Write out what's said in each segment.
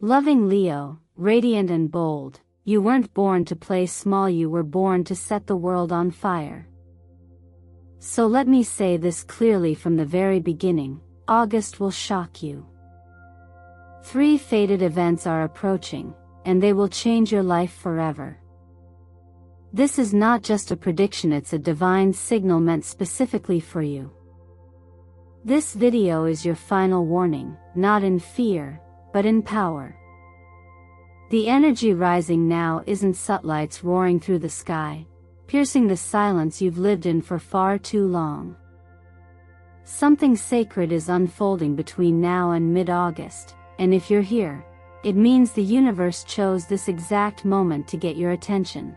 Loving Leo, radiant and bold, you weren't born to play small, you were born to set the world on fire. So let me say this clearly from the very beginning, August will shock you. 3 fated events are approaching, and they will change your life forever. This is not just a prediction, it's a divine signal meant specifically for you. This video is your final warning, not in fear, but in power. The energy rising now isn't sunlights roaring through the sky, piercing the silence you've lived in for far too long. Something sacred is unfolding between now and mid-August, and if you're here, it means the universe chose this exact moment to get your attention.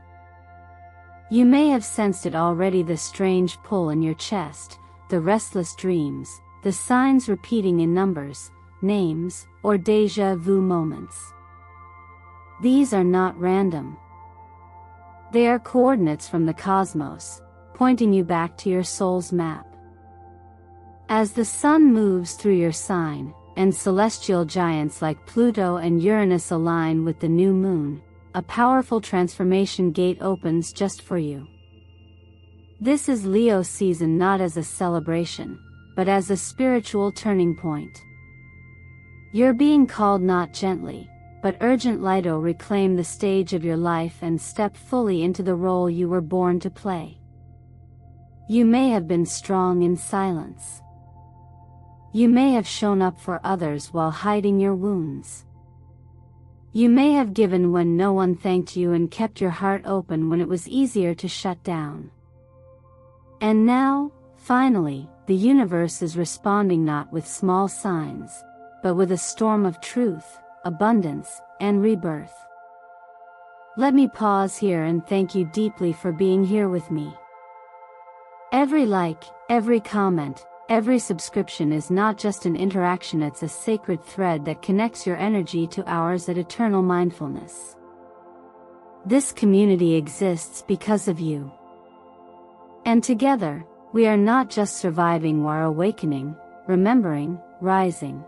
You may have sensed it already, the strange pull in your chest, the restless dreams, the signs repeating in numbers, names, or déjà vu moments. These are not random. They are coordinates from the cosmos, pointing you back to your soul's map. As the sun moves through your sign, and celestial giants like Pluto and Uranus align with the new moon, a powerful transformation gate opens just for you. This is Leo season, not as a celebration, but as a spiritual turning point. You're being called not gently, but urgently to reclaim the stage of your life and step fully into the role you were born to play. You may have been strong in silence. You may have shown up for others while hiding your wounds. You may have given when no one thanked you and kept your heart open when it was easier to shut down. And now, finally, the universe is responding not with small signs, but with a storm of truth, abundance, and rebirth. Let me pause here and thank you deeply for being here with me. Every like, every comment, every subscription is not just an interaction, it's a sacred thread that connects your energy to ours at Eternal Mindfulness. This community exists because of you. And together, we are not just surviving, we're awakening, remembering, rising.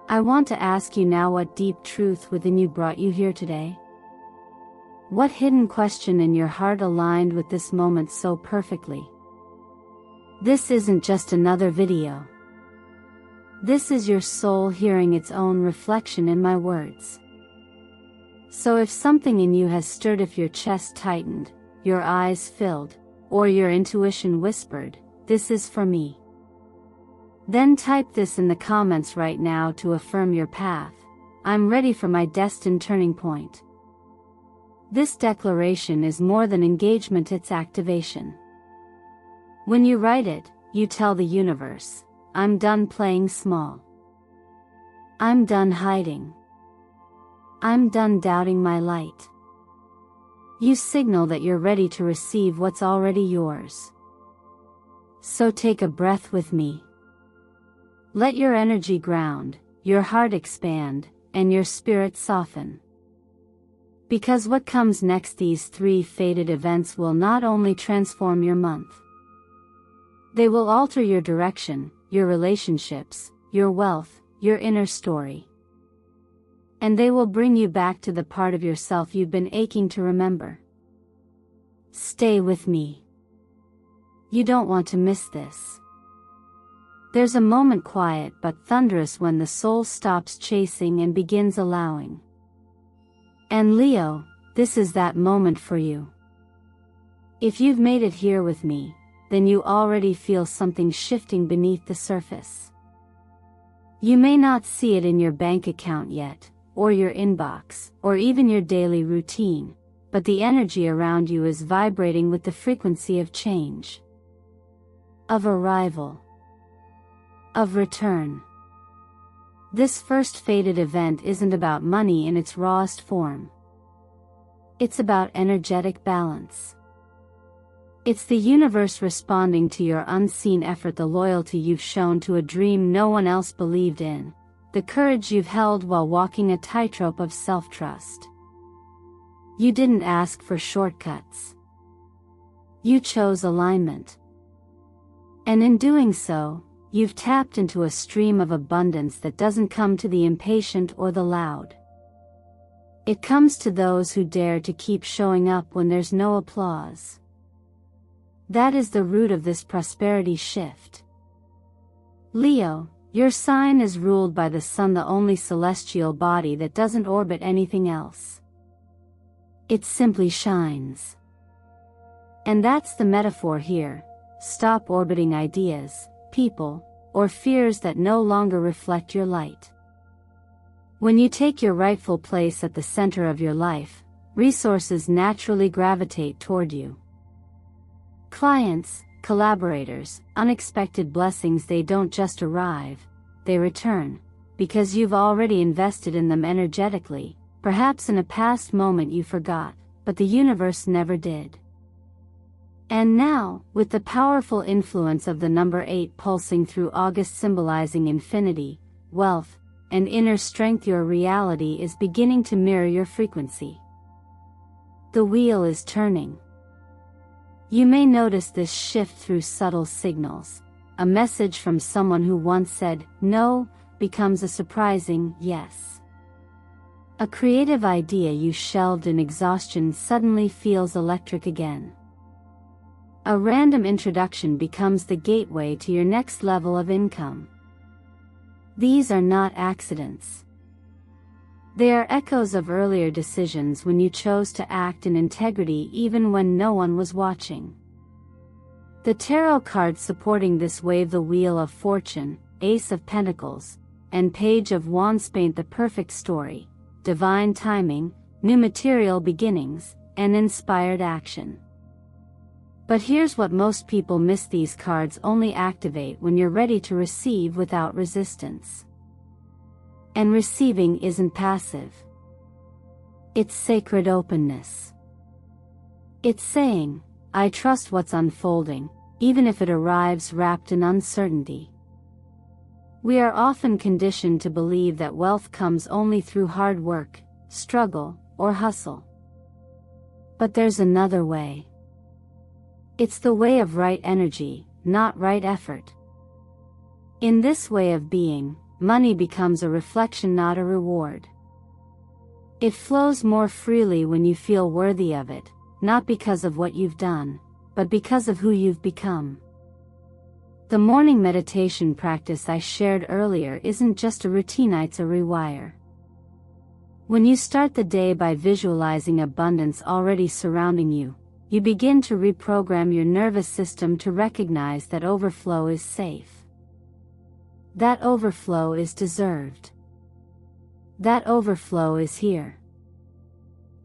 I want to ask you now, what deep truth within you brought you here today? What hidden question in your heart aligned with this moment so perfectly? This isn't just another video. This is your soul hearing its own reflection in my words. So if something in you has stirred, if your chest tightened, your eyes filled, or your intuition whispered, "This is for me," then type this in the comments right now to affirm your path. I'm ready for my destined turning point. This declaration is more than engagement, it's activation. When you write it, you tell the universe, I'm done playing small. I'm done hiding. I'm done doubting my light. You signal that you're ready to receive what's already yours. So take a breath with me. Let your energy ground, your heart expand, and your spirit soften. Because what comes next, these 3 fated events will not only transform your month. They will alter your direction, your relationships, your wealth, your inner story. And they will bring you back to the part of yourself you've been aching to remember. Stay with me. You don't want to miss this. There's a moment quiet but thunderous when the soul stops chasing and begins allowing. And Leo, this is that moment for you. If you've made it here with me, then you already feel something shifting beneath the surface. You may not see it in your bank account yet, or your inbox, or even your daily routine, but the energy around you is vibrating with the frequency of change, of arrival, of return. This first fated event isn't about money in its rawest form. It's about energetic balance. It's the universe responding to your unseen effort, the loyalty you've shown to a dream no one else believed in, the courage you've held while walking a tightrope of self-trust. You didn't ask for shortcuts. You chose alignment. And in doing so, you've tapped into a stream of abundance that doesn't come to the impatient or the loud. It comes to those who dare to keep showing up when there's no applause. That is the root of this prosperity shift. Leo, your sign is ruled by the sun, the only celestial body that doesn't orbit anything else. It simply shines. And that's the metaphor here. Stop orbiting ideas, people, or fears that no longer reflect your light. When you take your rightful place at the center of your life, resources naturally gravitate toward you. Clients, collaborators, unexpected blessings, they don't just arrive, they return, because you've already invested in them energetically, perhaps in a past moment you forgot, but the universe never did. And now, with the powerful influence of the number 8 pulsing through August, symbolizing infinity, wealth, and inner strength, your reality is beginning to mirror your frequency. The wheel is turning. You may notice this shift through subtle signals. A message from someone who once said no becomes a surprising yes. A creative idea you shelved in exhaustion suddenly feels electric again. A random introduction becomes the gateway to your next level of income. These are not accidents. They are echoes of earlier decisions when you chose to act in integrity even when no one was watching. The tarot cards supporting this wave the Wheel of Fortune, Ace of Pentacles, and Page of Wands paint the perfect story: divine timing, new material beginnings, and inspired action. But here's what most people miss: these cards only activate when you're ready to receive without resistance. And receiving isn't passive. It's sacred openness. It's saying, I trust what's unfolding, even if it arrives wrapped in uncertainty. We are often conditioned to believe that wealth comes only through hard work, struggle, or hustle. But there's another way. It's the way of right energy, not right effort. In this way of being, money becomes a reflection, not a reward. It flows more freely when you feel worthy of it, not because of what you've done, but because of who you've become. The morning meditation practice I shared earlier isn't just a routine, it's a rewire. When you start the day by visualizing abundance already surrounding you, you begin to reprogram your nervous system to recognize that overflow is safe. That overflow is deserved. That overflow is here.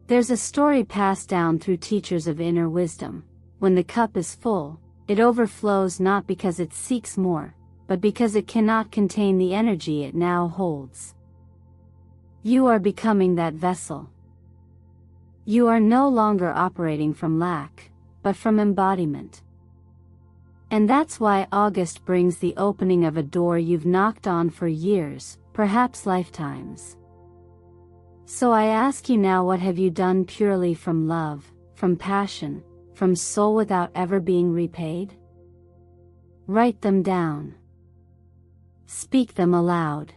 There's a story passed down through teachers of inner wisdom. When the cup is full, it overflows not because it seeks more, but because it cannot contain the energy it now holds. You are becoming that vessel. You are no longer operating from lack, but from embodiment. And that's why August brings the opening of a door you've knocked on for years, perhaps lifetimes. So I ask you now, what have you done purely from love, from passion, from soul without ever being repaid? Write them down. Speak them aloud.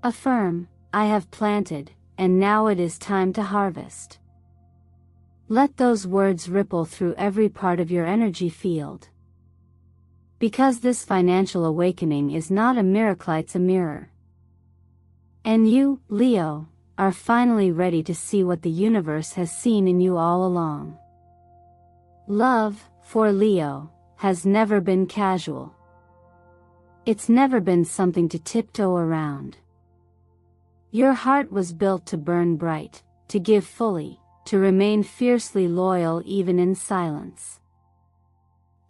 Affirm, I have planted, and now it is time to harvest. Let those words ripple through every part of your energy field. Because this financial awakening is not a miracle, it's a mirror. And you, Leo, are finally ready to see what the universe has seen in you all along. Love, for Leo, has never been casual. It's never been something to tiptoe around. Your heart was built to burn bright, to give fully, to remain fiercely loyal even in silence.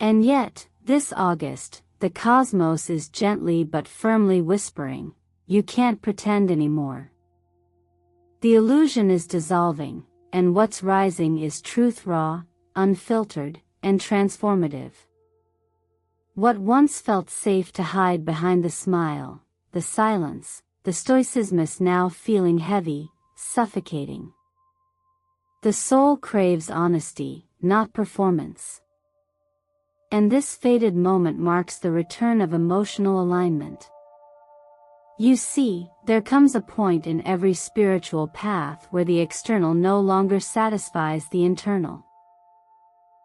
And yet, this August, the cosmos is gently but firmly whispering, you can't pretend anymore. The illusion is dissolving, and what's rising is truth, raw, unfiltered, and transformative. What once felt safe to hide behind the smile, the silence, the stoicism is now feeling heavy, suffocating. The soul craves honesty, not performance. And this fated moment marks the return of emotional alignment. You see, there comes a point in every spiritual path where the external no longer satisfies the internal.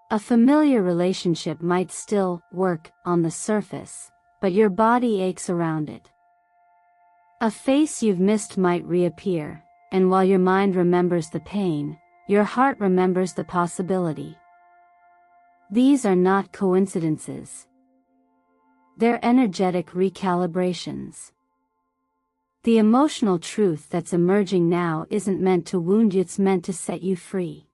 A familiar relationship might still work on the surface, but your body aches around it. A face you've missed might reappear, and while your mind remembers the pain, your heart remembers the possibility. These are not coincidences. They're energetic recalibrations. The emotional truth that's emerging now isn't meant to wound you, it's meant to set you free.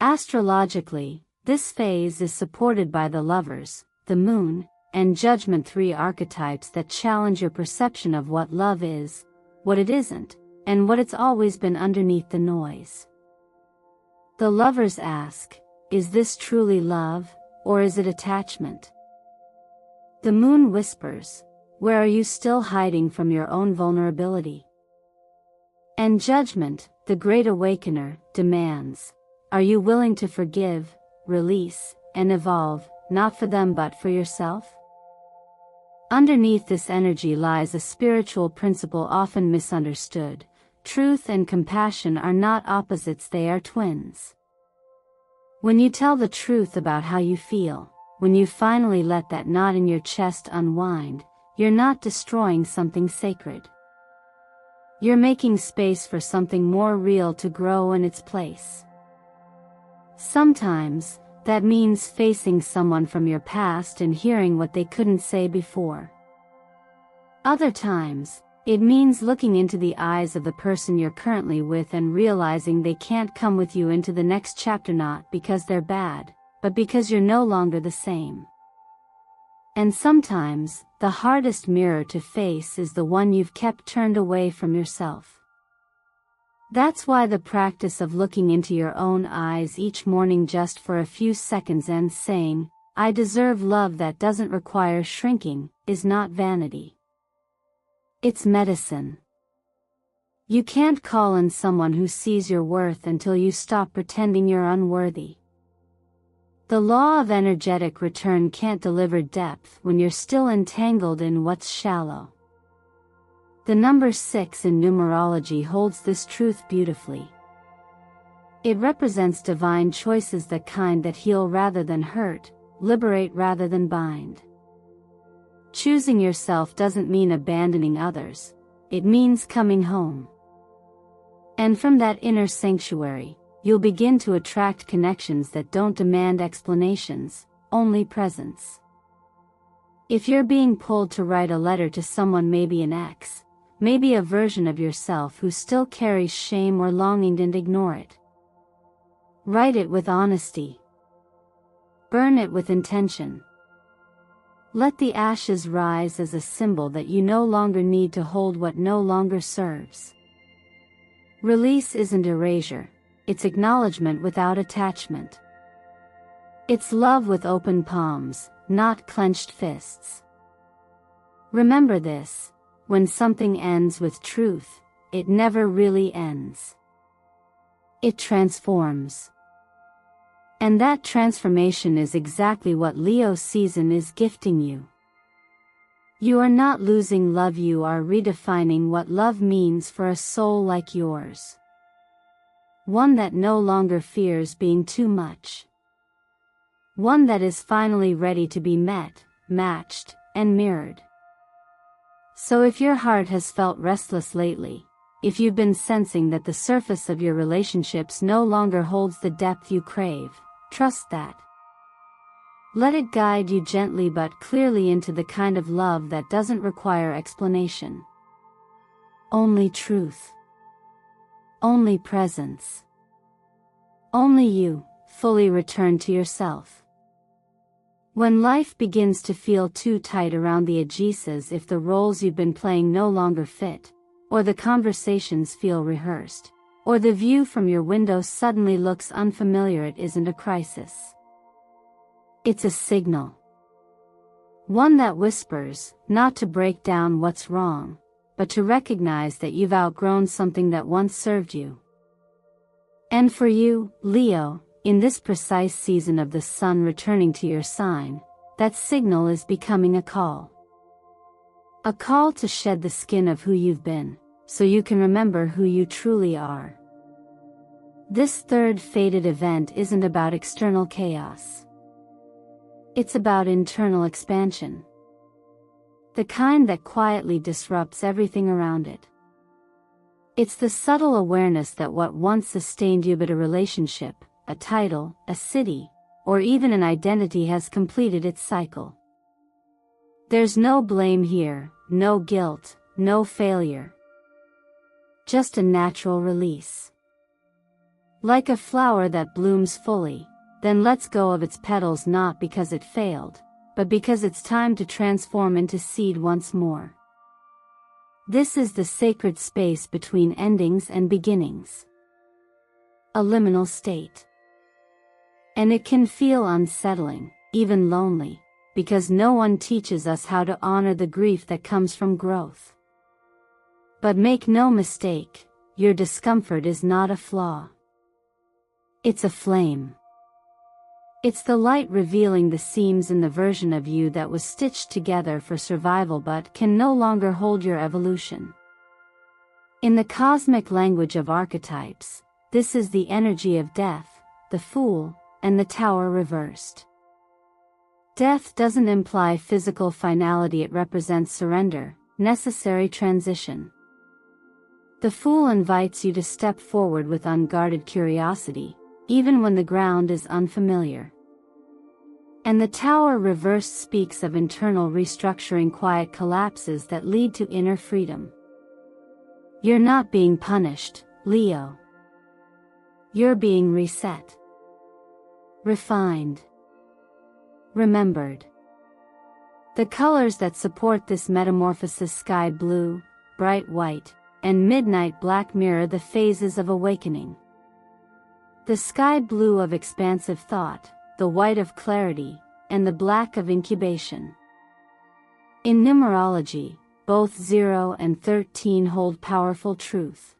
Astrologically, this phase is supported by the Lovers, the Moon, and Judgment, three archetypes that challenge your perception of what love is, what it isn't, and what it's always been underneath the noise. The Lovers ask, is this truly love, or is it attachment? The Moon whispers, where are you still hiding from your own vulnerability? And Judgment, the Great Awakener, demands, are you willing to forgive, release, and evolve, not for them but for yourself? Underneath this energy lies a spiritual principle often misunderstood. Truth and compassion are not opposites, they are twins. When you tell the truth about how you feel, when you finally let that knot in your chest unwind, you're not destroying something sacred. You're making space for something more real to grow in its place. Sometimes, that means facing someone from your past and hearing what they couldn't say before. Other times, it means looking into the eyes of the person you're currently with and realizing they can't come with you into the next chapter, not because they're bad, but because you're no longer the same. And sometimes, the hardest mirror to face is the one you've kept turned away from yourself. That's why the practice of looking into your own eyes each morning just for a few seconds and saying, I deserve love that doesn't require shrinking, is not vanity. It's medicine. You can't call in someone who sees your worth until you stop pretending you're unworthy. The law of energetic return can't deliver depth when you're still entangled in what's shallow. The number 6 in numerology holds this truth beautifully. It represents divine choices, the kind that heal rather than hurt, liberate rather than bind. Choosing yourself doesn't mean abandoning others, it means coming home. And from that inner sanctuary, you'll begin to attract connections that don't demand explanations, only presence. If you're being pulled to write a letter to someone, maybe an ex, maybe a version of yourself who still carries shame or longing, and ignore it. Write it with honesty. Burn it with intention. Let the ashes rise as a symbol that you no longer need to hold what no longer serves. Release isn't erasure, it's acknowledgement without attachment. It's love with open palms, not clenched fists. Remember this, when something ends with truth, it never really ends. It transforms. And that transformation is exactly what Leo season is gifting you. You are not losing love, you are redefining what love means for a soul like yours. One that no longer fears being too much. One that is finally ready to be met, matched, and mirrored. So if your heart has felt restless lately, if you've been sensing that the surface of your relationships no longer holds the depth you crave, trust that. Let it guide you gently but clearly into the kind of love that doesn't require explanation. Only truth. Only presence. Only you, fully returned to yourself. When life begins to feel too tight around the edges, if the roles you've been playing no longer fit, or the conversations feel rehearsed, or the view from your window suddenly looks unfamiliar, it isn't a crisis. It's a signal. One that whispers, not to break down what's wrong, but to recognize that you've outgrown something that once served you. And for you, Leo, in this precise season of the sun returning to your sign, that signal is becoming a call. A call to shed the skin of who you've been, so you can remember who you truly are. This third fated event isn't about external chaos. It's about internal expansion. The kind that quietly disrupts everything around it. It's the subtle awareness that what once sustained you but a relationship, a title, a city, or even an identity has completed its cycle. There's no blame here, no guilt, no failure. Just a natural release. Like a flower that blooms fully, then lets go of its petals not because it failed, but because it's time to transform into seed once more. This is the sacred space between endings and beginnings. A liminal state. And it can feel unsettling, even lonely, because no one teaches us how to honor the grief that comes from growth. But make no mistake, your discomfort is not a flaw. It's a flame. It's the light revealing the seams in the version of you that was stitched together for survival but can no longer hold your evolution. In the cosmic language of archetypes, this is the energy of death, the Fool, and the Tower reversed. Death doesn't imply physical finality, it represents surrender, necessary transition. The Fool invites you to step forward with unguarded curiosity, even when the ground is unfamiliar. And the Tower reversed speaks of internal restructuring, quiet collapses that lead to inner freedom. You're not being punished, Leo. You're being reset. Refined. Remembered. The colors that support this metamorphosis, sky blue, bright white, and midnight black, mirror the phases of awakening. The sky blue of expansive thought, the white of clarity, and the black of incubation. In numerology, both 0 and 13 hold powerful truth.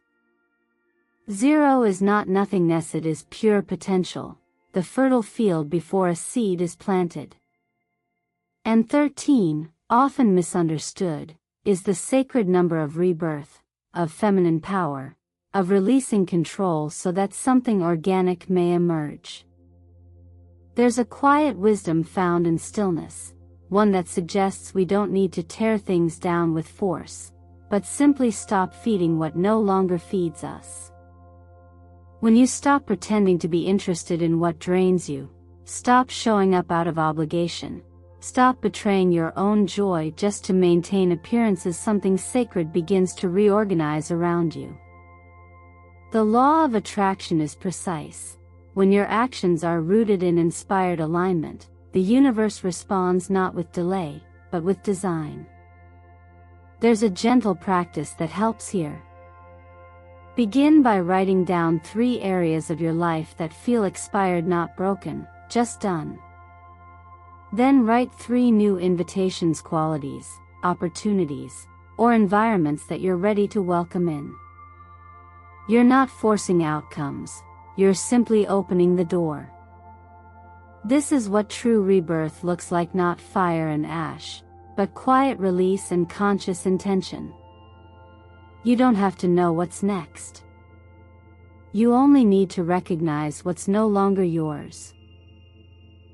0 is not nothingness, it is pure potential, the fertile field before a seed is planted. And 13, often misunderstood, is the sacred number of rebirth, of feminine power, of releasing control so that something organic may emerge. There's a quiet wisdom found in stillness, one that suggests we don't need to tear things down with force, but simply stop feeding what no longer feeds us. When you stop pretending to be interested in what drains you, stop showing up out of obligation, stop betraying your own joy just to maintain appearances, something sacred begins to reorganize around you. The law of attraction is precise. When your actions are rooted in inspired alignment, the universe responds not with delay, but with design. There's a gentle practice that helps here. Begin by writing down 3 areas of your life that feel expired, not broken, just done. Then write 3 new invitations, qualities, opportunities, or environments that you're ready to welcome in. You're not forcing outcomes, you're simply opening the door. This is what true rebirth looks like, not fire and ash, but quiet release and conscious intention. You don't have to know what's next. You only need to recognize what's no longer yours.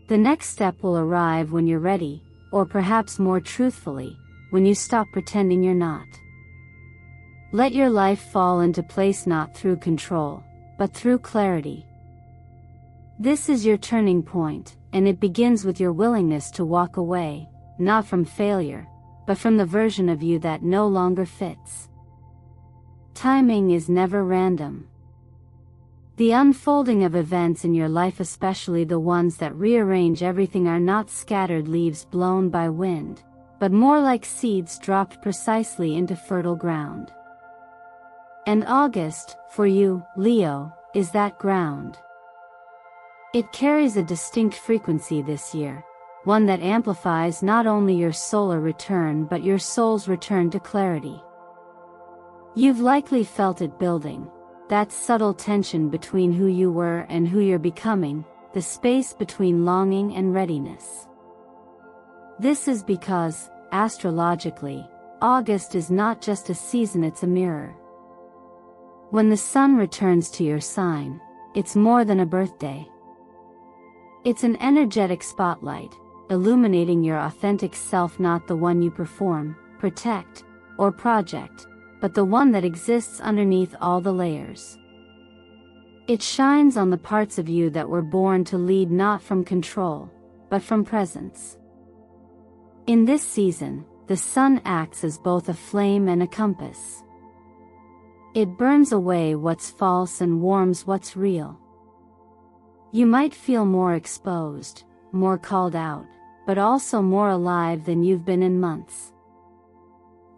The next step will arrive when you're ready, or perhaps more truthfully, when you stop pretending you're not. Let your life fall into place not through control, but through clarity. This is your turning point, and it begins with your willingness to walk away, not from failure, but from the version of you that no longer fits. Timing is never random. The unfolding of events in your life, especially the ones that rearrange everything, are not scattered leaves blown by wind, but more like seeds dropped precisely into fertile ground. And August, for you, Leo, is that ground. It carries a distinct frequency this year, one that amplifies not only your solar return but your soul's return to clarity. You've likely felt it building, that subtle tension between who you were and who you're becoming, the space between longing and readiness. This is because, astrologically, August is not just a season, it's a mirror. When the sun returns to your sign, it's more than a birthday. It's an energetic spotlight, illuminating your authentic self, not the one you perform, protect, or project, but the one that exists underneath all the layers. It shines on the parts of you that were born to lead, not from control, but from presence. In this season, the sun acts as both a flame and a compass. It burns away what's false and warms what's real. You might feel more exposed, more called out, but also more alive than you've been in months.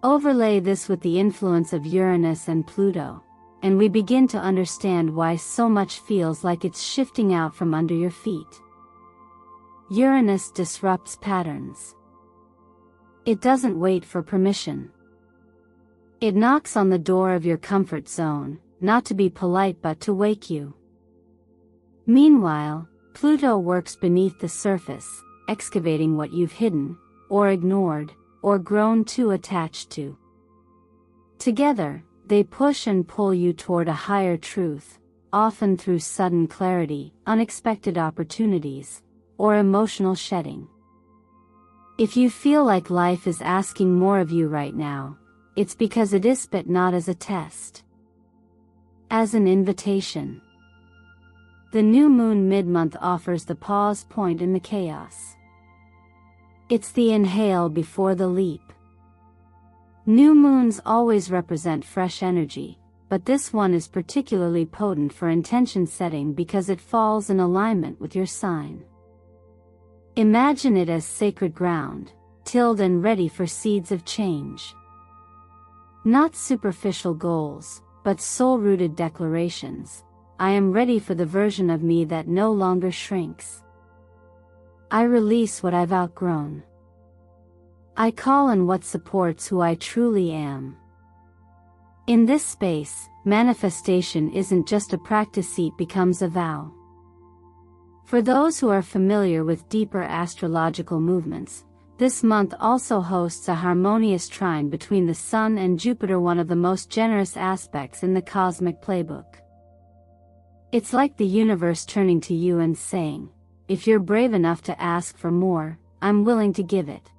Overlay this with the influence of Uranus and Pluto, and we begin to understand why so much feels like it's shifting out from under your feet. Uranus disrupts patterns. It doesn't wait for permission. It knocks on the door of your comfort zone, not to be polite but to wake you. Meanwhile, Pluto works beneath the surface, excavating what you've hidden, or ignored, or grown too attached to. Together, they push and pull you toward a higher truth, often through sudden clarity, unexpected opportunities, or emotional shedding. If you feel like life is asking more of you right now, it's because it is, but not as a test. As an invitation. The new moon mid-month offers the pause point in the chaos. It's the inhale before the leap. New moons always represent fresh energy, but this one is particularly potent for intention setting because it falls in alignment with your sign. Imagine it as sacred ground, tilled and ready for seeds of change. Not superficial goals, but soul-rooted declarations. I am ready for the version of me that no longer shrinks. I release what I've outgrown. I call in what supports who I truly am. In this space, manifestation isn't just a practice, it becomes a vow. For those who are familiar with deeper astrological movements, this month also hosts a harmonious trine between the Sun and Jupiter, one of the most generous aspects in the cosmic playbook. It's like the universe turning to you and saying, if you're brave enough to ask for more, I'm willing to give it.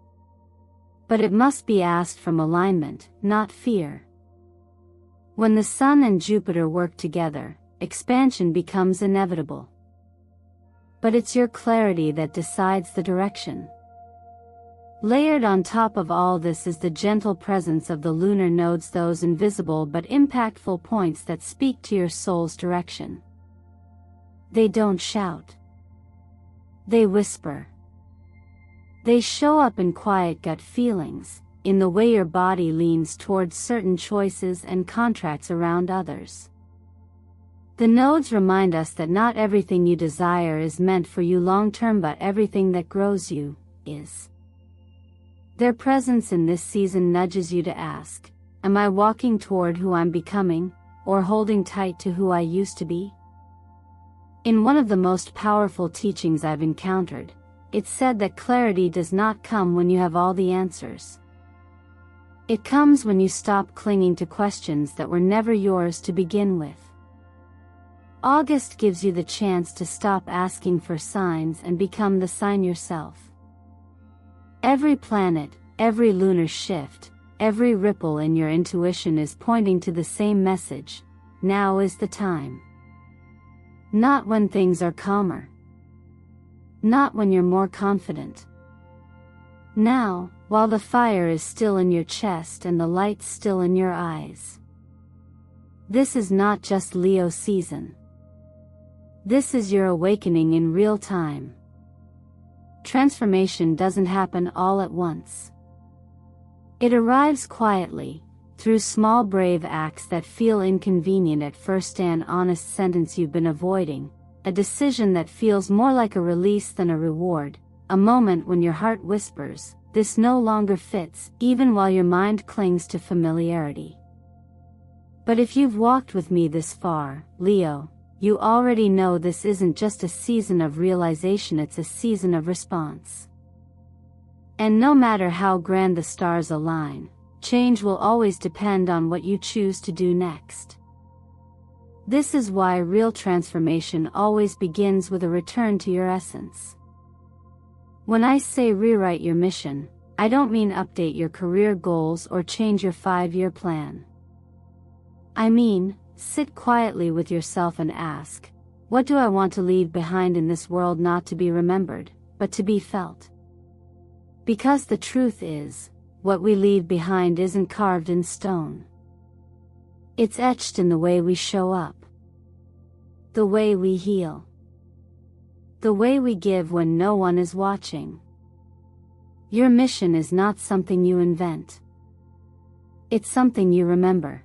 But it must be asked from alignment, not fear. When the Sun and Jupiter work together, expansion becomes inevitable. But it's your clarity that decides the direction. Layered on top of all this is the gentle presence of the lunar nodes, those invisible but impactful points that speak to your soul's direction. They don't shout. They whisper. They show up in quiet gut feelings, in the way your body leans towards certain choices and contracts around others. The nodes remind us that not everything you desire is meant for you long-term, but everything that grows you, is. Their presence in this season nudges you to ask, am I walking toward who I'm becoming, or holding tight to who I used to be? In one of the most powerful teachings I've encountered, it's said that clarity does not come when you have all the answers. It comes when you stop clinging to questions that were never yours to begin with. August gives you the chance to stop asking for signs and become the sign yourself. Every planet, every lunar shift, every ripple in your intuition is pointing to the same message: now is the time. Not when things are calmer. Not when you're more confident. Now, while the fire is still in your chest and the light still in your eyes. This is not just Leo season. This is your awakening in real time. Transformation doesn't happen all at once. It arrives quietly, through small brave acts that feel inconvenient at first: an honest sentence you've been avoiding, a decision that feels more like a release than a reward, a moment when your heart whispers, this no longer fits, even while your mind clings to familiarity. But if you've walked with me this far, Leo, you already know this isn't just a season of realization, it's a season of response. And no matter how grand the stars align, change will always depend on what you choose to do next. This is why real transformation always begins with a return to your essence. When I say rewrite your mission, I don't mean update your career goals or change your 5-year plan. I mean, sit quietly with yourself and ask, what do I want to leave behind in this world, not to be remembered, but to be felt? Because the truth is, what we leave behind isn't carved in stone. It's etched in the way we show up, the way we heal, the way we give when no one is watching. Your mission is not something you invent. It's something you remember.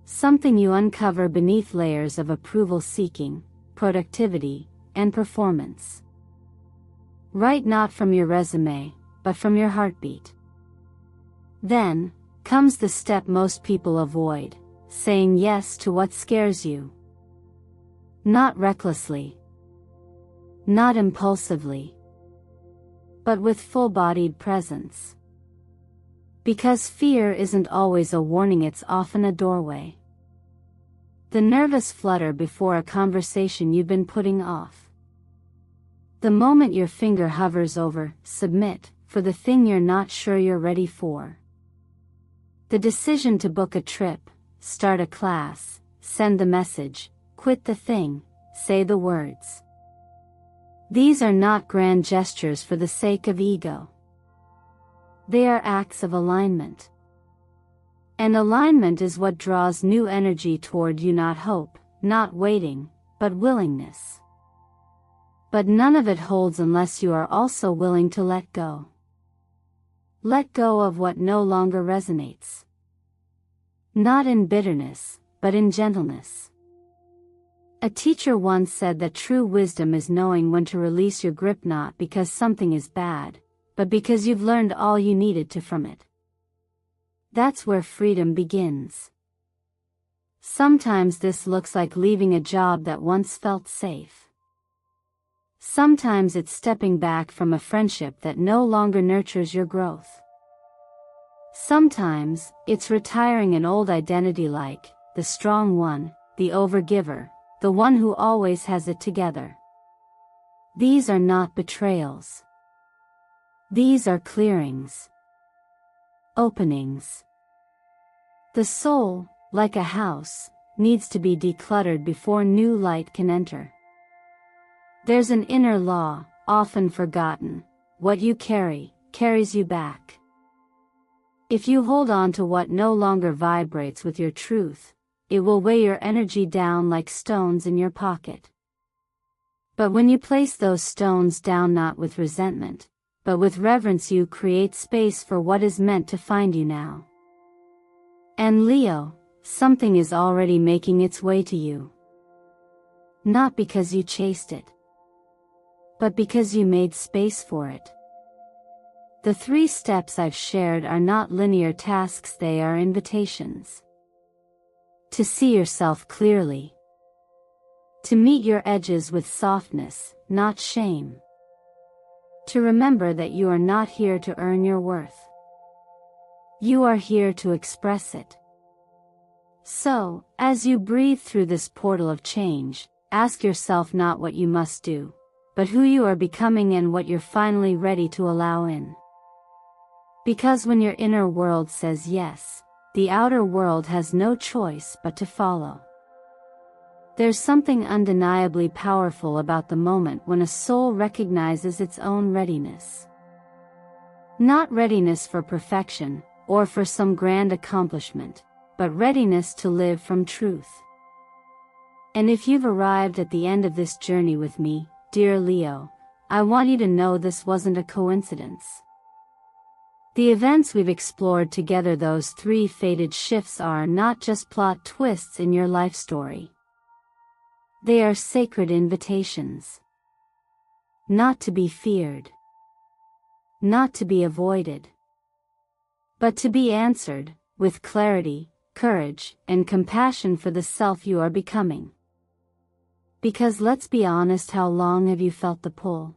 Something you uncover beneath layers of approval seeking, productivity, and performance. Write not from your resume, but from your heartbeat. Then comes the step most people avoid, saying yes to what scares you. Not recklessly, not impulsively, but with full-bodied presence. Because fear isn't always a warning, it's often a doorway. The nervous flutter before a conversation you've been putting off. The moment your finger hovers over submit for the thing you're not sure you're ready for. The decision to book a trip, start a class, send the message, quit the thing, say the words. These are not grand gestures for the sake of ego. They are acts of alignment. And alignment is what draws new energy toward you, not hope, not waiting, but willingness. But none of it holds unless you are also willing to let go. Let go of what no longer resonates. Not in bitterness, but in gentleness. A teacher once said that true wisdom is knowing when to release your grip, not because something is bad, but because you've learned all you needed to from it. That's where freedom begins. Sometimes this looks like leaving a job that once felt safe. Sometimes it's stepping back from a friendship that no longer nurtures your growth. Sometimes it's retiring an old identity, like the strong one, the overgiver, the one who always has it together. These are not betrayals. These are clearings. Openings. The soul, like a house, needs to be decluttered before new light can enter. There's an inner law, often forgotten: what you carry, carries you back. If you hold on to what no longer vibrates with your truth, it will weigh your energy down like stones in your pocket. But when you place those stones down not with resentment, but with reverence, you create space for what is meant to find you now. And Leo, something is already making its way to you. Not because you chased it, but because you made space for it. The 3 steps I've shared are not linear tasks, they are invitations. To see yourself clearly. To meet your edges with softness, not shame. To remember that you are not here to earn your worth. You are here to express it. So, as you breathe through this portal of change, ask yourself not what you must do, but who you are becoming and what you're finally ready to allow in. Because when your inner world says yes, the outer world has no choice but to follow. There's something undeniably powerful about the moment when a soul recognizes its own readiness. Not readiness for perfection, or for some grand accomplishment, but readiness to live from truth. And if you've arrived at the end of this journey with me, dear Leo, I want you to know this wasn't a coincidence. The events we've explored together, those 3 fated shifts, are not just plot twists in your life story. They are sacred invitations. Not to be feared. Not to be avoided. But to be answered, with clarity, courage, and compassion for the self you are becoming. Because let's be honest, how long have you felt the pull?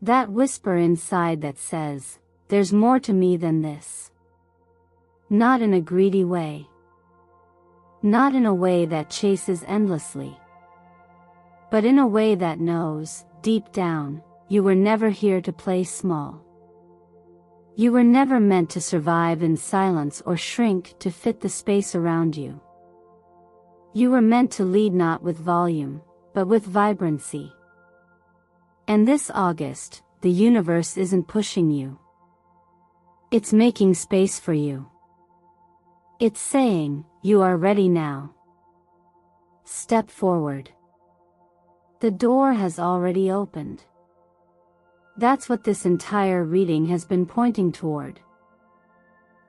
That whisper inside that says, there's more to me than this. Not in a greedy way. Not in a way that chases endlessly. But in a way that knows, deep down, you were never here to play small. You were never meant to survive in silence or shrink to fit the space around you. You were meant to lead not with volume, but with vibrancy. And this August, the universe isn't pushing you. It's making space for you. It's saying, you are ready now. Step forward. The door has already opened. That's what this entire reading has been pointing toward.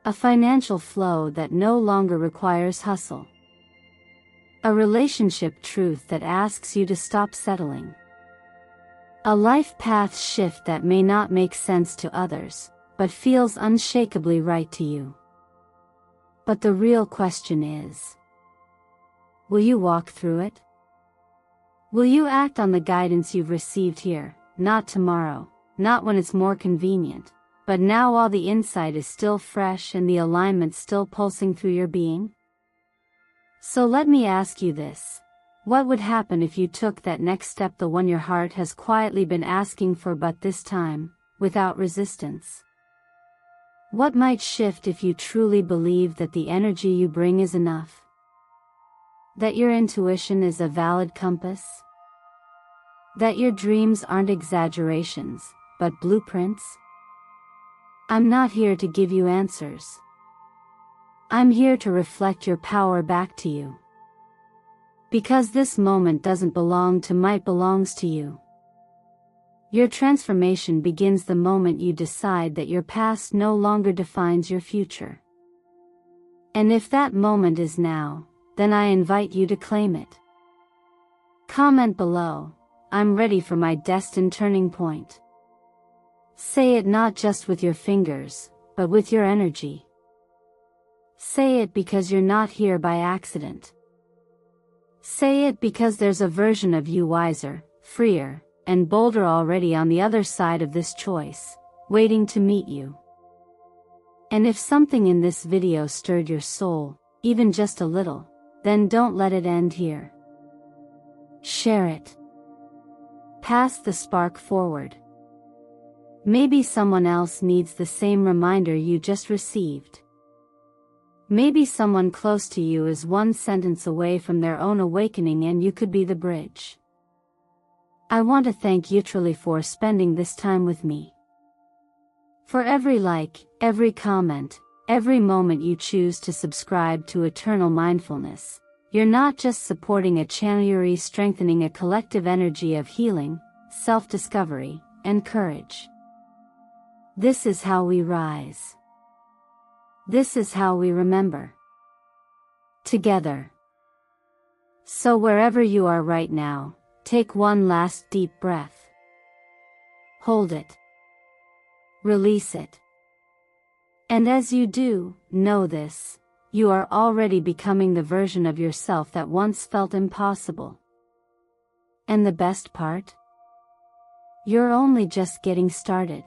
A financial flow that no longer requires hustle. A relationship truth that asks you to stop settling. A life path shift that may not make sense to others, but feels unshakably right to you. But the real question is, will you walk through it? Will you act on the guidance you've received here, not tomorrow, not when it's more convenient, but now while the insight is still fresh and the alignment still pulsing through your being? So let me ask you this. What would happen if you took that next step, the one your heart has quietly been asking for, but this time, without resistance? What might shift if you truly believe that the energy you bring is enough? That your intuition is a valid compass? That your dreams aren't exaggerations, but blueprints? I'm not here to give you answers. I'm here to reflect your power back to you. Because this moment doesn't belong to might, belongs to you. Your transformation begins the moment you decide that your past no longer defines your future. And if that moment is now, then I invite you to claim it. Comment below, I'm ready for my destined turning point. Say it not just with your fingers, but with your energy. Say it because you're not here by accident. Say it because there's a version of you wiser, freer, and bolder already on the other side of this choice, waiting to meet you. And if something in this video stirred your soul, even just a little, then don't let it end here. Share it. Pass the spark forward. Maybe someone else needs the same reminder you just received. Maybe someone close to you is one sentence away from their own awakening, and you could be the bridge. I want to thank you truly for spending this time with me. For every like, every comment, every moment you choose to subscribe to Eternal Mindfulness, you're not just supporting a channel, you're strengthening a collective energy of healing, self-discovery, and courage. This is how we rise. This is how we remember. Together. So wherever you are right now, take one last deep breath. Hold it. Release it. And as you do, know this, you are already becoming the version of yourself that once felt impossible. And the best part? You're only just getting started.